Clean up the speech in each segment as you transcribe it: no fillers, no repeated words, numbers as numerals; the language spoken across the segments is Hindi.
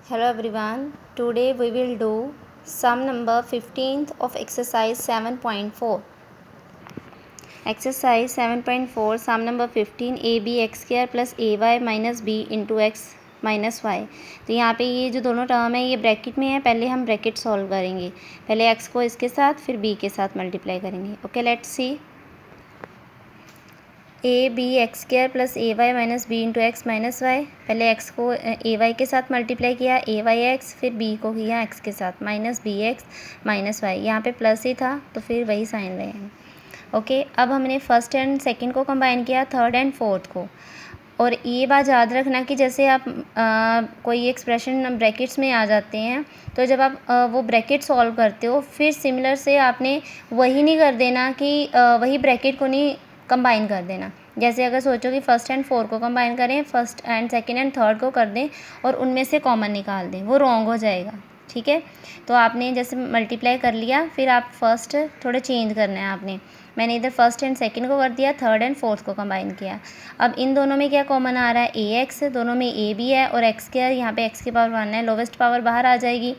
Hello everyone. Today we will do sum number 15th of exercise 7.4. Exercise 7.4 sum number 15 ab x square plus ay minus b into x minus y. तो यहाँ पे ये जो दोनों टर्म है ये ब्रैकेट में है। पहले हम ब्रैकेट सॉल्व करेंगे। पहले x को इसके साथ फिर b के साथ मल्टीप्लाई करेंगे। Okay, let's see. A b x square plus a y minus b into x minus y. पहले एक्स को ए वाई के साथ मल्टीप्लाई किया, ए वाई एक्स, फिर बी को किया एक्स के साथ, minus b x minus y. यहाँ पे प्लस ही था तो फिर वही साइन रहे हैं। ओके, अब हमने फर्स्ट एंड सेकंड को कंबाइन किया, थर्ड एंड फोर्थ को। और ये बात याद रखना कि जैसे आप कोई एक्सप्रेशन ब्रैकेट्स में आ जाते हैं तो जब आप वो ब्रैकेट सॉल्व करते हो फिर सिमिलर से आपने वही नहीं कर देना कि वही ब्रैकेट को नहीं कंबाइन कर देना। जैसे अगर सोचो कि फर्स्ट एंड फोर को कंबाइन करें, first and second and third को कर दें और उनमें से कॉमन निकाल दें, वो रॉन्ग हो जाएगा। ठीक है, तो आपने जैसे मल्टीप्लाई कर लिया, फिर आप फर्स्ट थोड़ा चेंज करना है आपने। मैंने इधर फर्स्ट एंड सेकंड को कर दिया, थर्ड एंड फोर्थ को कंबाइन किया। अब इन दोनों में क्या कॉमन आ रहा है? ए एक्स, दोनों में ए भी है और एक्स क्या है, यहाँ पे एक्स की पावर 1 है, लोवेस्ट पावर बाहर आ जाएगी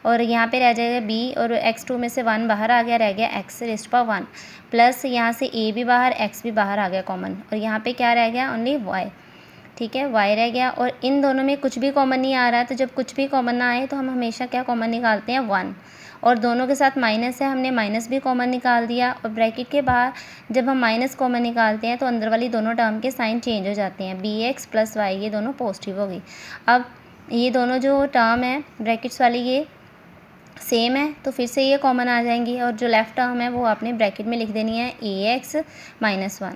और यहाँ पे रह जाएगा बी और x2 में से 1 बाहर आ गया, रह गया x रेज़ पावर 1 प्लस यहाँ से a भी बाहर, x भी बाहर आ गया कॉमन और यहाँ पे क्या रह गया? Only y। ठीक है, y रह गया और इन दोनों में कुछ भी कॉमन नहीं आ रहा है। तो जब कुछ भी कॉमन ना आए तो हम हमेशा क्या कॉमन निकालते हैं? 1। और दोनों के साथ माइनस है, हमने माइनस भी कॉमन निकाल दिया। और ब्रैकेट के बाहर जब हम माइनस कॉमन निकालते हैं तो अंदर वाली दोनों टर्म के साइन चेंज हो जाते हैं, बी एक्स प्लस वाई, ये दोनों पॉजिटिव हो गई। अब ये दोनों जो टर्म है ब्रैकेट्स वाली ये सेम है तो फिर से ये कॉमन आ जाएंगी और जो लेफ्ट टर्म है वो आपने ब्रैकेट में लिख देनी है, ए एक्स माइनस 1।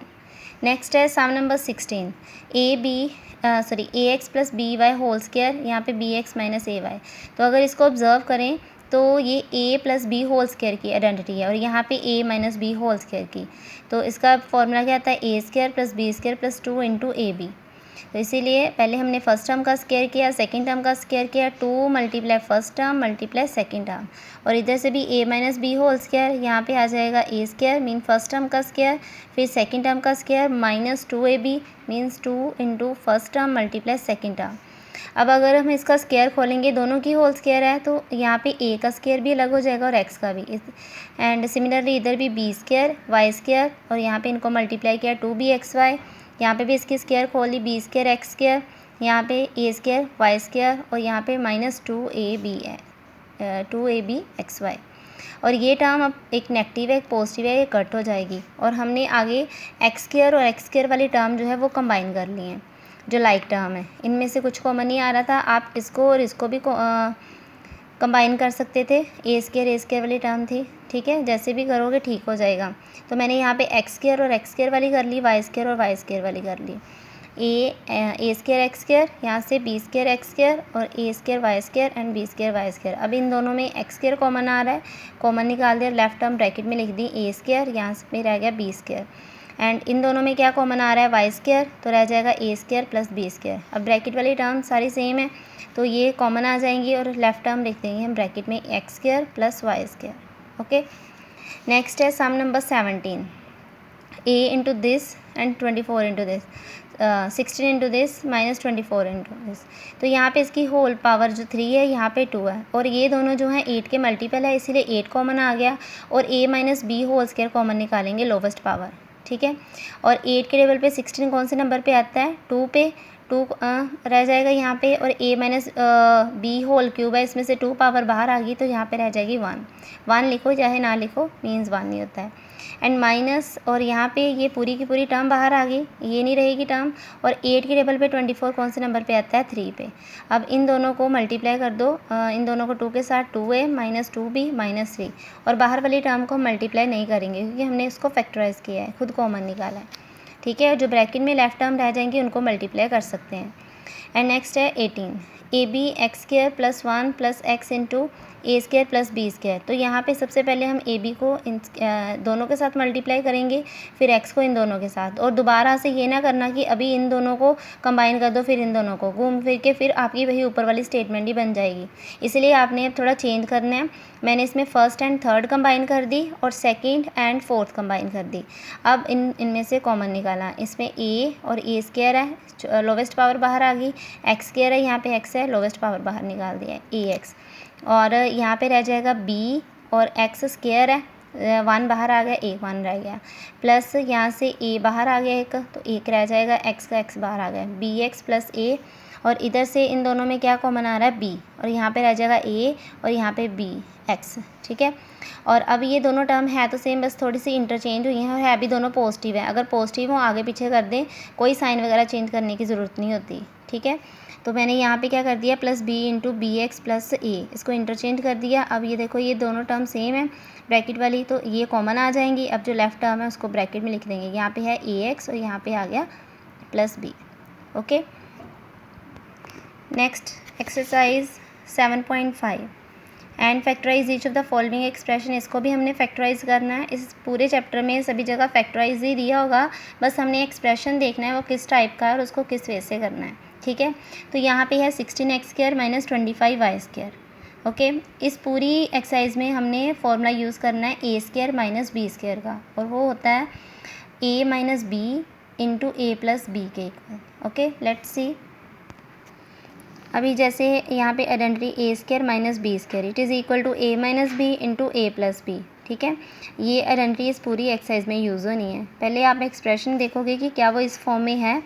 नेक्स्ट है sum number 16, a x plus b y whole square, यहाँ पे b x minus a y. तो अगर इसको ऑब्जर्व करें तो ये a plus b whole square की आइडेंटिटी है और यहाँ पे a minus b whole square की। तो इसका फॉर्मूला क्या आता है? A square plus b square plus 2 into a b. तो इसीलिए पहले हमने फर्स्ट टर्म का स्क्वायर किया, सेकंड टर्म का स्क्वायर किया, 2 multiply first term multiply second term और इधर से भी a minus b whole square, यहाँ पे आ जाएगा a square mean first term का स्क्वायर, फिर सेकंड टर्म का square minus 2ab means 2 into first term multiply second term. अब अगर हम इसका स्क्वायर खोलेंगे, दोनों की होल स्क्वायर है तो यहाँ पे a का स्क्वायर भी अलग हो जाएगा और x का भी। एंड सिमिलरली इधर भी b स्क्वायर वाई स्क्वायर और यहाँ पे इनको मल्टीप्लाई किया 2bxy, यहाँ पे भी इसकी स्क्वायर खोली, बी स्क्वायर एक्स स्क्वायर, यहाँ पे ए स्क्वायर वाई स्क्वायर और यहाँ पे माइनस 2ab है, 2ab xy। और ये टर्म अब एक नेगेटिव है एक पॉजिटिव है, ये कट हो जाएगी और हमने आगे एक्स स्क्वायर और एक्स स्क्वायर वाली टर्म जो है वो कंबाइन कर ली है, जो लाइक टर्म है। इनमें से कुछ कॉमन नहीं आ रहा था, आप इसको और इसको भी कंबाइन कर सकते थे। ए स्क्वायर वाली टर्म थी, ठीक है, जैसे भी करोगे ठीक हो जाएगा। तो मैंने यहाँ पे एक्स स्क्वायर और एक्स स्क्वायर वाली कर ली, वाई स्क्वायर और वाई स्क्वायर वाली कर ली। ए स्क्वायर एक्स स्क्वायर, यहाँ से बी स्क्वायर एक्स स्क्वायर और a square y square and b square y square. अब इन दोनों में एक्स स्क्वायर कॉमन आ रहा है, कॉमन निकाल दिया, लेफ्ट टर्म ब्रैकेट में लिख दी ए स्क्वायर, यहाँ पे रह गया बी स्क्वायर। एंड इन दोनों में क्या कॉमन आ रहा है? वाई स्क्वायर, तो रह जाएगा ए स्क्वायर प्लस बी स्क्वायर। अब ब्रैकेट वाली टर्म सारी सेम है तो ये कॉमन आ जाएंगी और लेफ्ट टर्म लिख देंगे हम ब्रैकेट में x square plus y square. Okay, next है sum number 17, a into this and 24 into this, 16 into this minus 24 into this. तो यहाँ पे इसकी होल पावर जो 3 है, यहाँ पे 2 है और ये दोनों जो हैं 8 के मल्टीपल है, इसीलिए 8 कॉमन आ गया और a minus b whole square common निकालेंगे, लोवेस्ट पावर। ठीक है, और 8 के टेबल पे 16 कौन से नंबर पे आता है? 2 पे, 2 रह जाएगा यहाँ पे और a minus b whole cube है, इसमें से 2 पावर बाहर आ गई तो यहाँ पे रह जाएगी 1 लिखो चाहे ना लिखो, मीन्स 1 नहीं होता है। एंड माइनस और यहाँ पे ये पूरी की पूरी टर्म बाहर आ गई, ये नहीं रहेगी टर्म। और 8 के टेबल पे 24 कौन से नंबर पे आता है? 3 पे। अब इन दोनों को मल्टीप्लाई कर दो, इन दोनों को 2 के साथ 2a माइनस 2b माइनस 3 और बाहर वाली टर्म को मल्टीप्लाई नहीं करेंगे क्योंकि हमने इसको फैक्टराइज किया है, खुद कॉमन निकाला है। ठीक है, जो ब्रैकेट में लेफ्ट टर्म रह जाएंगी उनको मल्टीप्लाई कर सकते हैं। एंड नेक्स्ट है 18, a b x square plus 1 plus x into a square plus b square. तो यहाँ पे सबसे पहले हम ए बी को इन दोनों के साथ मल्टीप्लाई करेंगे, फिर एक्स को इन दोनों के साथ। और दोबारा से ये ना करना कि अभी इन दोनों को कंबाइन कर दो फिर इन दोनों को, घूम फिर के फिर आपकी वही ऊपर वाली स्टेटमेंट ही बन जाएगी। इसलिए आपने अब थोड़ा चेंज करना है। मैंने इसमें फर्स्ट एंड थर्ड कंबाइन कर दी और सेकेंड एंड फोर्थ कंबाइन कर दी। अब इनमें से कॉमन निकाला, इसमें ए और ए स्क्वायर है, लोवेस्ट पावर बाहर आ गई, एक्स स्क्वायर है, यहाँ पे एक्स है, लोवेस्ट पावर बाहर निकाल दिया है ए एक्स, और यहाँ पे रह जाएगा बी और एक्स स्क्वायर है, 1 बाहर आ गया, एक 1 रह गया, प्लस यहाँ से ए बाहर आ गया एक, तो एक रह जाएगा, एक्स का एक्स बाहर आ गया, बी एक्स प्लस ए, और इधर से इन दोनों में क्या कॉमन आ रहा है बी, और यहाँ पे रह जाएगा ए और यहाँ पे बी एक्स, ठीक है। और अब ये दोनों टर्म है तो सेम, बस थोड़ी सी इंटरचेंज हुई हैं और है भी दोनों पॉजिटिव है। अगर पॉजिटिव हो आगे पीछे कर दें, कोई साइन वगैरह चेंज करने की ज़रूरत नहीं होती, ठीक है। तो मैंने यहाँ पे क्या कर दिया, plus b into b x plus a, इसको इंटरचेंज कर दिया। अब ये देखो ये दोनों टर्म सेम है ब्रैकेट वाली, तो ये कॉमन आ जाएंगी। अब जो लेफ्ट टर्म है उसको ब्रैकेट में लिख देंगे, यहाँ पे है ए एक्स और यहाँ पे आ गया plus b. Okay, next exercise 7.5 and factorise each of the following expression. इसको भी हमने फैक्टराइज करना है। इस पूरे चैप्टर में सभी जगह फैक्टराइज ही दिया होगा, बस हमने एक्सप्रेशन देखना है वो किस टाइप का है और उसको किस वे से करना है, ठीक है। तो यहाँ पे है 16x² माइनस 25y²। ओके, इस पूरी एक्सरसाइज में हमने फॉर्मूला यूज़ करना है a² माइनस b² का, और वो होता है a minus b into a plus b के इक्वल। Okay, let's see. अभी जैसे यहाँ पे identity a² minus b², it is equal to a minus b into a plus b, ठीक है। ये आइडेंटिटी इस पूरी एक्सरसाइज में यूज़ होनी है। पहले आप एक्सप्रेशन देखोगे कि क्या वो इस फॉर्म में है।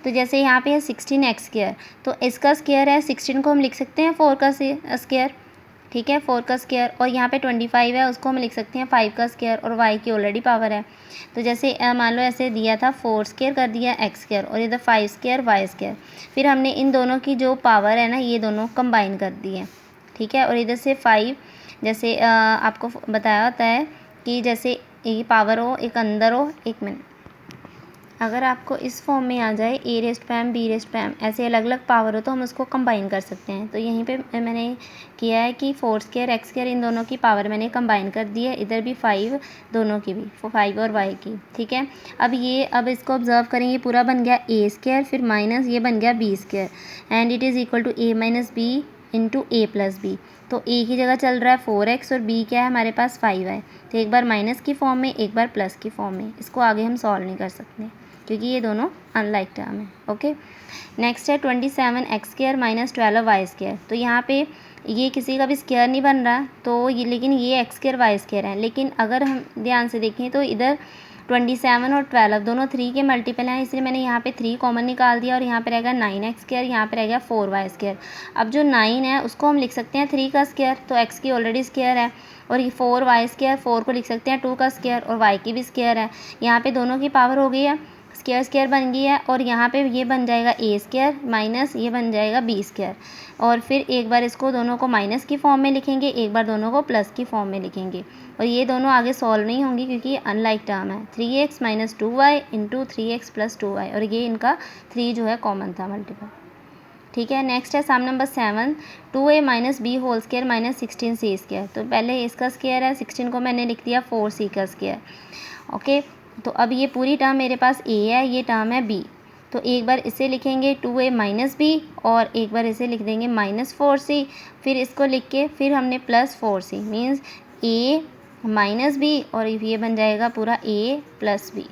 तो जैसे यहाँ पे है 16x², तो इसका स्क्वायर है 16 को हम लिख सकते हैं 4 का स्क्वायर, ठीक है, 4 का स्क्वायर, और यहाँ पे 25 है उसको हम लिख सकते हैं 5 का स्क्वायर, और y की ऑलरेडी पावर है। तो जैसे मान लो ऐसे दिया था 4² कर दिया x², और इधर 5² y², फिर हमने इन दोनों की जो पावर है ना ये दोनों कंबाइन कर दी है, ठीक है। और इधर से 5, जैसे आपको बताया होता है कि जैसे ये पावर हो एक अंदर हो, एक मिनट, अगर आपको इस फॉर्म में आ जाए a⁻m b⁻m ऐसे अलग अलग पावर हो तो हम उसको कंबाइन कर सकते हैं। तो यहीं पे मैंने किया है कि 4² x² इन दोनों की पावर मैंने कंबाइन कर दी है, इधर भी 5 दोनों की भी 5 और y की, ठीक है। अब इसको ऑब्जर्व करें, ये पूरा बन गया a², फिर माइनस ये बन गया b² and it is equal to a minus b into a plus b. तो a की जगह चल रहा है 4x और b क्या है हमारे पास 5 है, तो एक बार माइनस की फॉर्म में एक बार प्लस की फॉर्म में। इसको आगे हम सॉल्व नहीं कर सकते क्योंकि ये दोनों अनलाइक टर्म है। ओके, नेक्स्ट है 27x² माइनस 12y²। तो यहाँ पे ये किसी का भी स्क्वायर नहीं बन रहा, तो ये लेकिन ये x² y² है। लेकिन अगर हम ध्यान से देखें तो इधर 27 और 12 दोनों 3 के मल्टीपल हैं, इसलिए मैंने यहाँ पे 3 कॉमन निकाल दिया, और यहाँ पे रहेगा 9x², यहाँ पे रहेगा 4y²। अब जो 9 है उसको हम लिख सकते हैं 3 का स्क्वायर, तो x की ऑलरेडी स्क्वायर है, और ये 4y², 4 को लिख सकते हैं 2 का स्क्वायर, और y की भी स्क्वायर है। यहाँ पे दोनों की पावर हो गई है, स्क्वायर बन गई है, और यहाँ पे ये बन जाएगा a² माइनस ये बन जाएगा b², और फिर एक बार इसको दोनों को माइनस की फॉर्म में लिखेंगे, एक बार दोनों को प्लस की फॉर्म में लिखेंगे, और ये दोनों आगे सॉल्व नहीं होंगी क्योंकि ये अनलाइक टर्म है। 3x minus 2y into 3x plus 2y, और ये इनका 3 जो है कॉमन था मल्टीपल, ठीक है। नेक्स्ट है sum number 7, 2a minus b whole square minus 16c²। तो पहले इसका स्क्वायर है 16 को मैंने लिख दिया 4c का स्क्वायर। ओके, तो अब ये पूरी टर्म मेरे पास a है, ये टर्म है b, तो एक बार इसे लिखेंगे 2a माइनस बी, और एक बार इसे लिख देंगे माइनस 4c, फिर इसको लिख के फिर हमने plus 4c means a minus b, और ये बन जाएगा पूरा a plus b.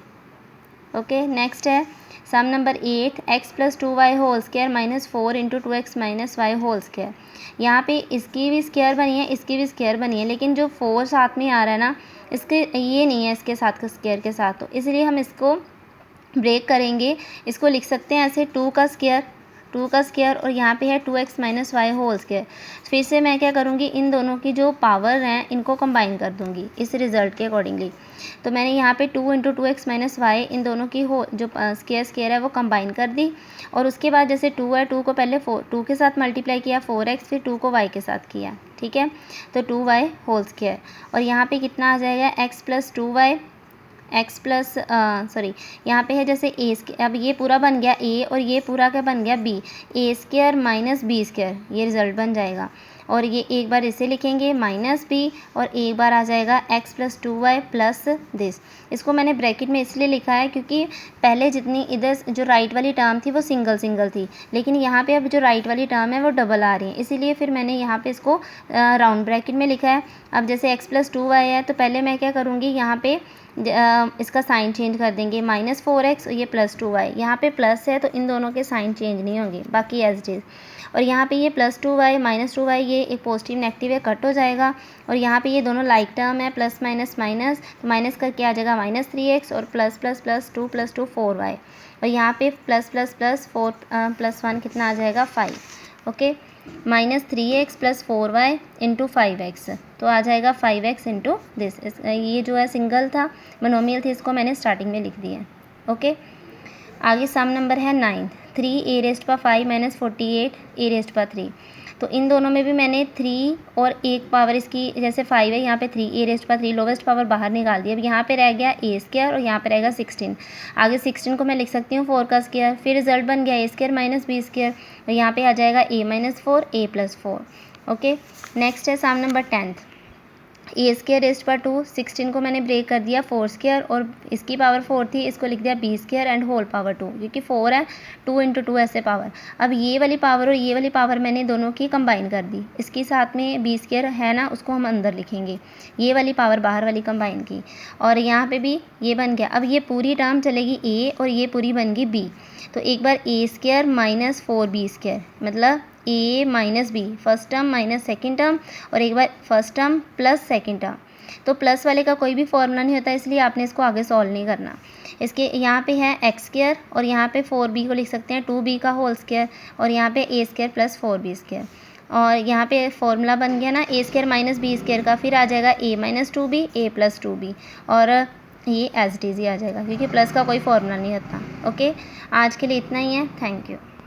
Okay, next है sum number 8, x plus 2y whole square minus 4 into 2x minus y whole square. यहाँ पे इसकी भी स्क्वायर बनी है, इसकी भी स्क्वायर बनी है, लेकिन जो 4 साथ में आ रहा है ना, इसके ये नहीं है इसके साथ का स्क्वायर के साथ, तो इसलिए हम इसको ब्रेक करेंगे। इसको लिख सकते हैं ऐसे 2 का स्क्वायर, और यहाँ पे है 2x minus y whole square. फिर से मैं क्या करूँगी, इन दोनों की जो पावर हैं इनको कंबाइन कर दूँगी इस रिज़ल्ट के अकॉर्डिंगली। तो मैंने यहाँ पे 2 इंटू 2x माइनस वाई इन दोनों की जो स्क्वायर है वो कंबाइन कर दी, और उसके बाद जैसे 2 है 2 को पहले 2 के साथ मल्टीप्लाई किया 4x, फिर 2 को y के साथ किया, ठीक है। तो 2y होल स्क्वायर, और यहाँ पे कितना आ जाएगा x प्लस 2y यहाँ पे है जैसे a², अब ये पूरा बन गया a और ये पूरा क्या बन गया b, a² माइनस b², ये रिज़ल्ट बन जाएगा। और ये एक बार इसे लिखेंगे माइनस b, और एक बार आ जाएगा x plus 2y plus this. इसको मैंने ब्रैकेट में इसलिए लिखा है क्योंकि पहले जितनी इधर जो राइट वाली टर्म थी वो सिंगल थी, लेकिन यहाँ पे अब जो राइट वाली टर्म है वो डबल आ रही है, इसीलिए फिर मैंने यहाँ पे इसको राउंड ब्रैकेट में लिखा है। अब जैसे x प्लस 2y है, तो पहले मैं क्या करूँगी, यहाँ पे इसका साइन चेंज कर देंगे, माइनस 4x और ये प्लस 2y, यहाँ पे प्लस है तो इन दोनों के साइन चेंज नहीं होंगे, बाकी एज इट इज़। और यहाँ पे ये +2y -2y ये एक पॉजिटिव नेगेटिव है, कट हो जाएगा। और यहाँ पे ये दोनों लाइक टर्म है, प्लस माइनस माइनस, तो माइनस करके आ जाएगा -3x और प्लस प्लस प्लस 2 + 2 4y। और यहाँ पे प्लस प्लस प्लस 4 + 1 कितना आ जाएगा 5। Okay, -3x + 4y into 5x, तो आ जाएगा 5x इंटू दिस। ये जो है सिंगल था, मोनोमियल थी, इसको मैंने स्टार्टिंग में लिख दिया। ओके, आगे सम नंबर है 9, 3a⁵ -48 a⁵3। तो इन दोनों में भी मैंने 3 और एक पावर इसकी जैसे 5 है, यहाँ पे 3a⁵3 लोवेस्ट पावर बाहर निकाल दी। अब यहाँ पे रह गया a² और यहाँ पे रहेगा 16। आगे 16 को मैं लिख सकती हूँ 4 का स्क्वायर, फिर रिजल्ट बन गया a² - b², और यहाँ पे आ जाएगा a - 4 a + 4। ओके, नेक्स्ट है सम नंबर 10th, a² 2, 16 को मैंने ब्रेक कर दिया 4² और इसकी पावर 4 थी, इसको लिख दिया b² एंड होल पावर 2, क्योंकि 4 है 2 × 2 ऐसे पावर। अब ये वाली पावर और ये वाली पावर मैंने दोनों की कंबाइन कर दी, इसके साथ में b² है ना, उसको हम अंदर लिखेंगे, ये वाली पावर बाहर वाली कंबाइन की, और यहाँ पे भी ये बन गया। अब ये पूरी टर्म चलेगी a और ये पूरी बन गई b, तो एक बार a² - 4b², मतलब a - b first term minus second term, और एक बार first term plus second term. तो प्लस वाले का कोई भी फॉर्मूला नहीं होता, इसलिए आपने इसको आगे सॉल्व नहीं करना। इसके यहाँ पे है x² और यहाँ पे 4b को लिख सकते हैं 2b का होल स्क्वायर, और यहाँ पे a² + 4b², और यहाँ पे फॉर्मूला बन गया ना a² - b² का, फिर आ जाएगा a - 2b a + 2b, और ये एज इट इज़ ही आ जाएगा, क्योंकि प्लस का कोई फॉर्मूला नहीं होता। ओके, आज के लिए इतना ही है, थैंक यू।